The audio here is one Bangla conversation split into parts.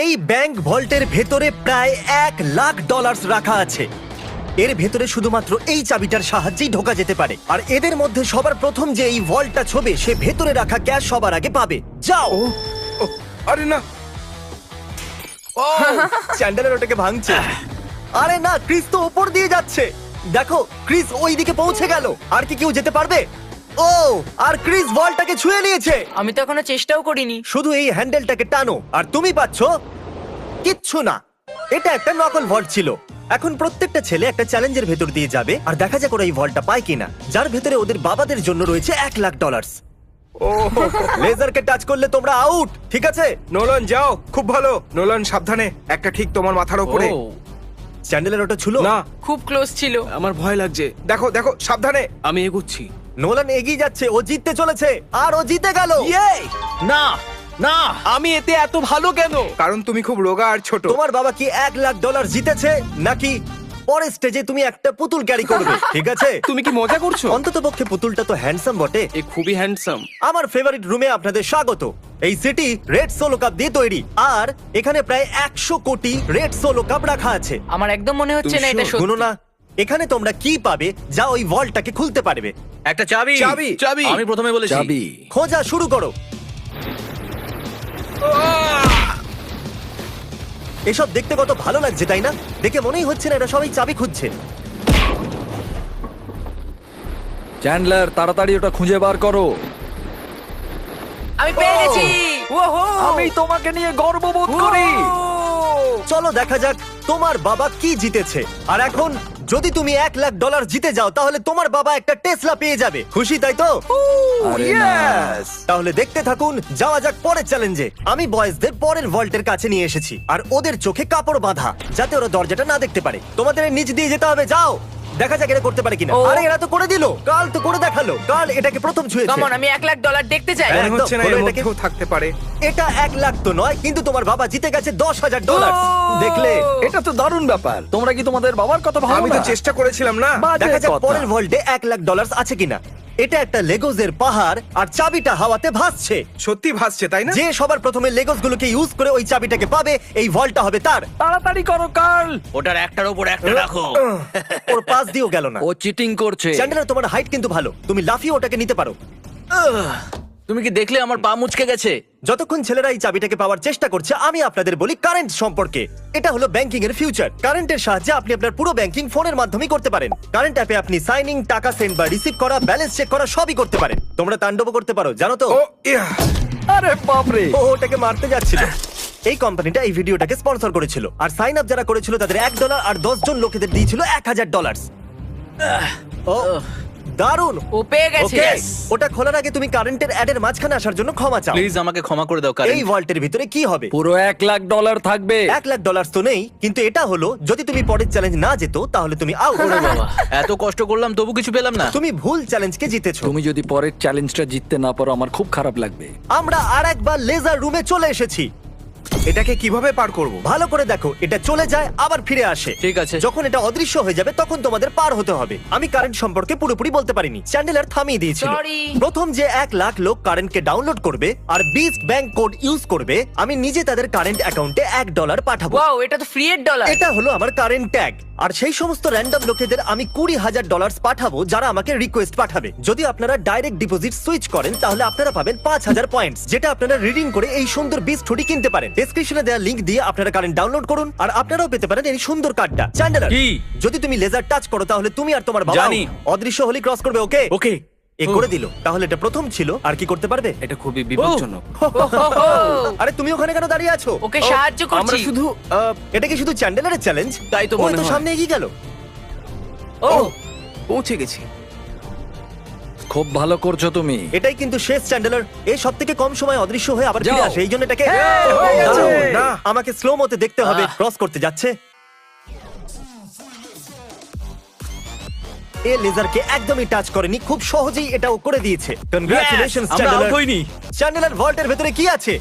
এই ব্যাংক ভল্টের ভেতরে প্রায় $1,00,000 রাখা আছে। এর ভেতরে শুধুমাত্র এই চাবিটার সাহায্যেই ঢোকা যেতে পারে। আর এদের মধ্যে সবার প্রথম যে এই ভল্টটা ছোবে সে ভেতরে রাখা ক্যাশ সবার আগে পাবে। যাও। আরে না, চ্যান্ডেলার ওটাকে ভাঙছে। আরে না, ক্রিস তো উপর দিয়ে যাচ্ছে। দেখো, ক্রিস ওই দিকে পৌঁছে গেল। আর কি কেউ যেতে পারবে? ও, আর ক্রিস বলটাকে ছুঁয়ে নিয়েছে। আমি তো এখনো চেষ্টাও করিনি। শুধু এই হ্যান্ডেলটাকে টানো আর তুমি পাচ্ছো কিচ্ছু না। এটা একটা নকল ভল্ট ছিল। এখন প্রত্যেকটা ছেলে একটা চ্যালেঞ্জের ভেতর দিয়ে যাবে আর দেখা যাক ওরা এই ভল্টটা পায় কিনা, যার ভেতরে ওদের বাবাদের জন্য রয়েছে $1,00,000। ও লেজারকে টাচ করলে তোমরা আউট, ঠিক আছে? নোলান যাও, খুব ভালো। নোলান সাবধানে, একটা ঠিক তোমার মাথার উপরে। চ্যান্ডেলের ওটা ছিল না, খুব ক্লোজ ছিল। আমার ভয় লাগছে। দেখো দেখো সাবধানে। আমি এগোচ্ছি। নোলান এগিয়ে যাচ্ছে, ও জিততে চলেছে আর ও জিতে গেল। না না, আমি এতে এত ভালো কেন? কারণ তুমি খুব রোগা আর ছোট। তোমার বাবা কি $1,00,000 জিতেছে নাকি পরের স্টেজে তুমি একটা পুতুল ক্যারি করবে? ঠিক আছে, তুমি কি মজা করছো? অন্তত পক্ষে পুতুলটা তো হ্যান্ডসাম বটে। এ খুবই হ্যান্ডসাম। আমার ফেভারিট রুমে আপনাদের স্বাগত। এই সিটি রেড সোলো কাপ দিয়ে তৈরি আর এখানে প্রায় 100 কোটি রেড সোলো কাপ রাখা আছে। আমার একদম মনে হচ্ছে না এটা শুনো সত্যি। না, এখানে তোমরা কি পাবে যা ওই ভল্টটাকে খুলতে পারবে? একটা চাবি। চাবি। চাবি। আমি প্রথমে বলেছি চাবি। খোঁজা শুরু করো। এসব দেখতে কত ভালো লাগছে তাই না? দেখে মনেই হচ্ছে না এরা সবাই চাবি খুঁজছে। চ্যান্ডলার, তাড়াতাড়ি ওটা খুঁজে বার করো। আমি পেয়ে গেছি। ওহো! আমি তোমাকে নিয়ে গর্ববোধ করি। চলো দেখা যাক তোমার বাবা কি জিতেছে। আর এখন যদি তুমি $1,00,000 জিতে যাও তাহলে তোমার বাবা একটা টেসলা পেয়ে যাবে। খুশি তাই তো? আরে না। Yes! তাহলে দেখতে থাকুন, যাওয়া যাক পরের চ্যালেঞ্জে। আমি বয়েজদের পরের ভল্টের কাছে নিয়ে এসেছি আর ওদের চোখে কাপড় বাঁধা যাতে ওরা দরজাটা না দেখতে পারে। তোমাদের এর নিচ দিয়ে যেতে হবে, যাও। দেখা যাক এরা করতে পারে কিনা। ও। আরে এরা তো করে দিল। কাল তো করে দেখালো। কাল এটাকে প্রথম ছুঁয়েছে। কামন, আমি $1,00,000 দেখতে চাই। হ্যাঁ। মনে হচ্ছে না খোলো এর এটাকে। মধ্যেও থাকতে পারে। এটা 1,00,000 তো নয়, কিন্তু তোমার বাবা জিতে গেছে $10,000। দেখলে? এটা তো দারুণ ব্যাপার। তোমরা কি তোমাদের বাবার কথা ভাবো আমি তো না? চেষ্টা করেছিলাম না। বাজে দেখা যাক কথা। পরের ভল্টে $1,00,000 আছে কিনা। এটা একটা লেগোজের পাহাড় আর চাবিটা হাওয়াতে ভাসছে। সত্যি ভাসছে তাই না? যে সবার প্রথমে লেগোস গুলোকে ইউজ করে ওই চাবিটাকে পাবে, এই ভল্টটা হবে তার। তাড়াতাড়ি করো কার্ল। ওটার একটার উপর একটা রাখো। ওর পাশ দিয়েও গেল না। ও চিটিং করছে। চ্যান্ডেলার, তোমার হাইট কিন্তু ভালো, তুমি লাফিয়ে ওটাকে নিতে পারো। তুমি কি দেখলে আমার পা মুচকে গেছে? যতক্ষণ ছেলেরা এই চাবিটাকে পাওয়ার চেষ্টা করছে, আমি আপনাদের বলি কারেন্ট সম্পর্কে। এটা হলো ব্যাংকিং এর ফিউচার। কারেন্টের সাহায্যে আপনি আপনার পুরো ব্যাংকিং ফোনের মাধ্যমেই করতে পারেন। কারেন্ট অ্যাপে আপনি সাইনিং, টাকা সেন্ড বা রিসিভ করা, ব্যালেন্স চেক করা সবই করতে পারেন। তোমরা তাণ্ডব করতে পারো, জানো তো? ও ইয়া, আরে বাপরে। ও ওটাকে মারতে যাচ্ছিল। এই কোম্পানিটা এই ভিডিওটাকে স্পন্সর করেছিল আর সাইন আপ যারা করেছিল তাদের $1 আর 10 জন লোকেদের দিয়েছিল $1,000। ও দারুণ। ও পেয়ে গেছে। ওকে, ওটা খোলার আগে তুমি কারেন্টের অ্যাডের মাঝখানে আসার জন্য ক্ষমা চাও। প্লিজ আমাকে ক্ষমা করে দাও এই কারণ ভল্টের ভিতরে কি হবে? পুরো $1,00,000 থাকবে। $1,00,000 তো নেই, কিন্তু এটা হলো যদি তুমি পরের চ্যালেঞ্জ না যেত তাহলে তুমি আউট। এত কষ্ট করলাম তবু কিছু পেলাম না। তুমি ভুল চ্যালেঞ্জকে জিতেছো। তুমি যদি পরের চ্যালেঞ্জটা জিততে না পারো আমার খুব খারাপ লাগবে। আমরা আরেকবার লেজার রুমে চলে এসেছি। এটাকে কিভাবে পার করব? ভালো করে দেখো, এটা চলে যায় আবার ফিরে আসে। ঠিক আছে। যখন এটা অদৃশ্য হয়ে যাবে তখন তোমাদের পার হতে হবে। আমি কারেন্ট সম্পর্কে পুরোপুরি বলতে পারিনি, চ্যান্ডেলার থামিয়ে দিয়েছিল। Sorry. প্রথম যে 1,00,000 লোক কারেন্টকে ডাউনলোড করবে আর বিস্ট ব্যাংক কোড ইউজ করবে, আমি নিজে তাদের কারেন্ট অ্যাকাউন্টে $1 পাঠাবো। ওয়াও, এটা তো ফ্রি এর ডলার। এটা হলো আমার কারেন্ট ট্যাগ। আর সেই সমস্ত র্যান্ডম লোকেদের আমি $20,000 পাঠাবো যারা আমাকে রিকোয়েস্ট পাঠাবে। যদি আপনারা ডাইরেক্ট ডিপোজিট সুইচ করেন তাহলে আপনারা পাবেন 5,000 পয়েন্টস, যেটা আপনারা রিডিং করে এই সুন্দর বিস্ট হুডি কিনতে পারেন। ডেসক্রিপশনে দেওয়া লিংক দিয়ে আপনারা কারেন্ট ডাউনলোড করুন আর আপনারাও পেতে পারেন এই সুন্দর কার্ডটা। চ্যান্ডেলার, কি? যদি তুমি লেজার টাচ করো তাহলে তুমি আর তোমার বাবা জানি। অদৃশ্য হলি ক্রস করবে। ওকে ওকে। এ করে দিল। তাহলে এটা প্রথম ছিল, আর কি করতে পারবে? এটা খুবই বিপজ্জনক। আরে তুমি ওখানে কেন দাঁড়িয়ে আছো? ওকে সাহায্য আমরা করছি। শুধু এটা কি শুধু চ্যান্ডেলারের চ্যালেঞ্জ? তাই তো ও মনে তো হয়। সামনে এগিয়ে গেল। ও পৌঁছে গেছি। খুব ভালো করছো তুমি। এটাই কিন্তু শেষ চ্যান্ডেলার। এই সব থেকে কম সময় অদৃশ্য হয়ে আবার ফিরে যাও। আসে, এই জন্য এটাকে হয়ে গেছে। দারুণ। না। আমাকে স্লো মতে দেখতে হবে ক্রস করতে যাচ্ছে। এ লেজারকে একদমই টাচ করেনি, খুব সহজেই এটাও করে দিয়েছে। কনগ্রাচুলেশনস আমরা চ্যান্ডেলার। আউট হইনি। চ্যান্ডেলার ভল্টের ভেতরে কি আছে?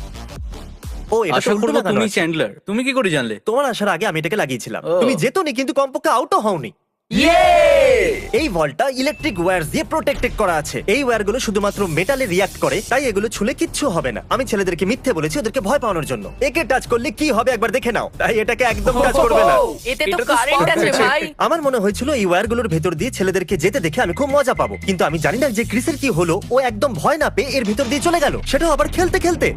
ও এটা তো আশা উল্টো করবো লাগানো তুমি আছে। চ্যান্ডলার। তুমি কি করে জানলে? তোমার আসার আগে আমি এটাকে লাগিয়েছিলাম। ও। তুমি যেতনি কিন্তু কমপক্ষে আউটও হওনি। এই ভলটা ইলেকট্রিক ওয়্যার দিয়ে প্রোটেক্টেড করা আছে। এই ওয়্যারগুলো শুধুমাত্র মেটালে রিয়াক্ট করে, তাই এগুলো ছুলে কিচ্ছু হবে না। আমি ছেলেদেরকে মিথ্যে বলেছি ওদেরকে ভয় পাওয়ানোর জন্য। একে টাচ করলে কি হবে একবার দেখে নাও, তাই এটাকে একদম কাজ করবে না। এতে তো এটা তো কারেন্ট spark আছে আছে। ভাই। আমার মনে হয়েছিল এই ওয়্যারগুলোর ভেতর দিয়ে ছেলেদেরকে যেতে দেখে আমি খুব মজা পাবো, কিন্তু আমি জানি না যে ক্রিসের কি হলো। ও একদম ভয় না পেয়ে এর ভিতর দিয়ে চলে গেল, সেটাও আবার খেলতে খেলতে।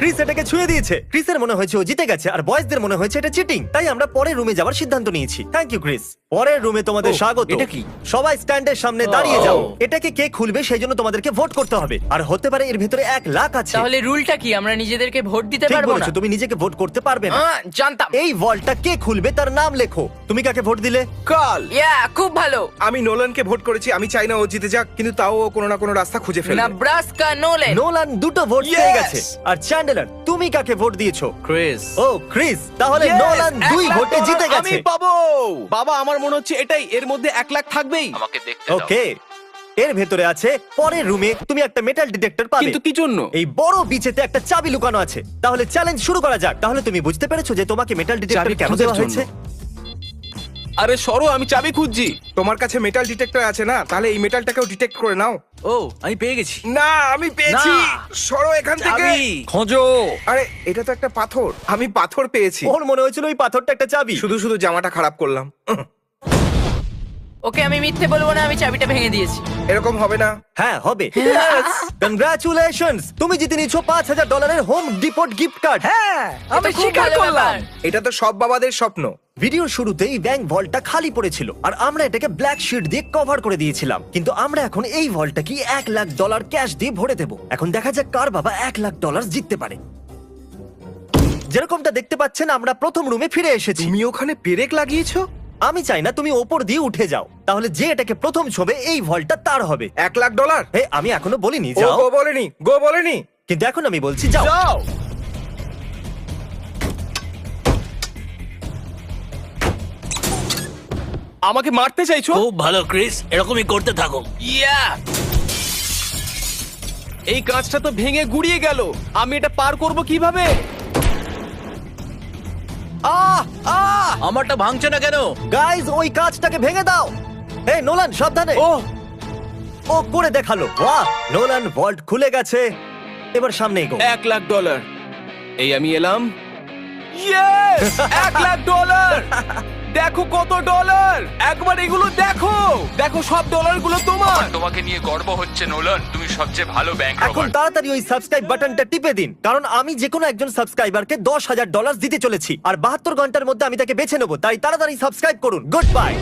ক্রিস এটাকে ছুঁয়ে দিয়েছে। ক্রিসের মনে হয়েছে ও জিতে গেছে, আর বয়েজদের মনে হয়েছে এটা চিটিং। তাই আমরা পরের রুমে যাওয়ার সিদ্ধান্ত নিয়েছি। Thank you Chris. পরের রুমে তোমাদের স্বাগত। এটা কি? সবাই স্ট্যান্ডের সামনে দাঁড়িয়ে যাও। এটাকে কে খুলবে সেই জন্য তোমাদেরকে ভোট করতে হবে, আর হতে পারে এর ভিতরে 1 লাখ আছে। তাহলে রুলটা কি, আমরা নিজেদেরকে ভোট দিতে ঠিক পারবো না? বলেছো, তুমি নিজেকে ভোট করতে পারবে না। জানতাম। এই ভল্টটা কে খুলবে তার নাম লেখো। তুমি কাকে ভোট দিলে? কাল ইয়া, খুব ভালো। আমি নোলানকে ভোট করেছি। আমি চাই না ও জিতে যাক, কিন্তু তাও ও কোনো না কোনো রাস্তা খুঁজে ফেলবে। নেব্রাস্কা নোলেন। নোলান 2টো ভোট পেয়ে Yes! গেছে। আর চ্যান্ডেলার, তুমি কাকে ভোট দিয়েছো? ক্রিস। ও ক্রিস, তাহলে Yes! নোলান 2 1 লাখ ভোটে ডলার জিতে আমি গেছে। পাবো। বাবা, আমার মনে হচ্ছে এটাই, এর মধ্যে 1 লাখ থাকবেই। আমাকে দেখতে দাও। ওকে, এর ভেতরে আছে পরের রুমে তুমি একটা মেটাল ডিটেক্টর পাবে। কিন্তু কি জন্য? এই বড় বিচেতে একটা চাবি লুকানো আছে। তাহলে চ্যালেঞ্জ শুরু করা যাক। তাহলে তুমি বুঝতে পেরেছো যে তোমাকে মেটাল ডিটেক্টর চাবি কেন খোঁজার দেওয়া হয়েছে? জন্য। আরে সরো, আমি চাবি খুঁজছি। তোমার কাছে মেটাল ডিটেক্টর আছে না? তাহলে এই মেটালটাকেও ডিটেক্ট করে নাও। ও, আমি পেয়ে গেছি। না, আমি পেয়েছি। না। সরো এখান থেকে। চাবি। খোঁজো। আরে এটা তো একটা পাথর। আমি পাথর পেয়েছি। ওর মনে হয়েছিল ওই পাথরটা একটা চাবি। শুধু শুধু জামাটা খারাপ করলাম। ওকে, আমি মিথ্যে বলবো না, আমি চাবিটা ভেঙে দিয়েছি। এরকম হবে না। হ্যাঁ হবে। কনগ্রাচুলেশনস, তুমি জিতে নিয়েছো $5000 হোম ডিপোট গিফট কার্ড। হ্যাঁ, আমি এটা খুব স্বীকার ভালো করলাম। ব্যাপার। এটা তো সব বাবাদের স্বপ্ন। ভিডিওর শুরুতেই ব্যাংক ভল্টটা খালি পড়েছিল, আর আমরা এটাকে ব্ল্যাক শিট দিয়ে কভার করে দিয়েছিলাম। কিন্তু আমরা এখন এই ভল্টটাকে $1 লাখ ক্যাশ দিয়ে ভরে দেবো। এখন দেখা যাক কার বাবা $1 লাখ জিততে পারে। যেরকমটা দেখতে পাচ্ছেন, আমরা প্রথম রুমে ফিরে এসেছি। তুমি ওখানে পেরেক লাগিয়েছো? আমি চাই না তুমি ওপর দিয়ে উঠে যাও, তাহলে যে এটাকে প্রথম ছবে এই ভল্টটা তার হবে। $1 লাখ? হে, আমি এখনো বলিনি ও যাও, গো বলেনি, গো বলেনি। কিন্তু এখন আমি বলছি যাও। যাও। আমাকে মারতে চাইছো? খুব ভালো ক্রিস, এরকমই করতে থাকো। ইয়া! এই কাঁচটা তো ভেঙে গুড়িয়ে গেল। আমি এটা পার করব কিভাবে? আহ! আহ! আমারটা ভাঙছে না কেন? গাইজ, ওই কাঁচটাকে ভেঙে দাও। হে নোলান, সাবধানে। ও, ও করে দেখালো। বাহ, নোলান ভল্ট খুলে গেছে। এবার সামনে এগো। $1 লাখ। এই আমি এলাম। ইয়েস! $1 লাখ! দেখো কত ডলার! একবার এগুলো দেখো। দেখো, সব ডলারগুলো তোমার। তোমাকে নিয়ে গর্ব হচ্ছে নোলান, তুমি সবচেয়ে ভালো ব্যাংক এখন রবার। তাড়াতাড়ি ওই সাবস্ক্রাইব বাটনটা টিপে দিন, কারণ আমি যে কোনো একজন সাবস্ক্রাইবারকে $10,000 দিতে চলেছি, আর 72 ঘন্টার মধ্যে আমি তাকে বেছে নেবো। তাই তাড়াতাড়ি সাবস্ক্রাইব করুন। Good bye.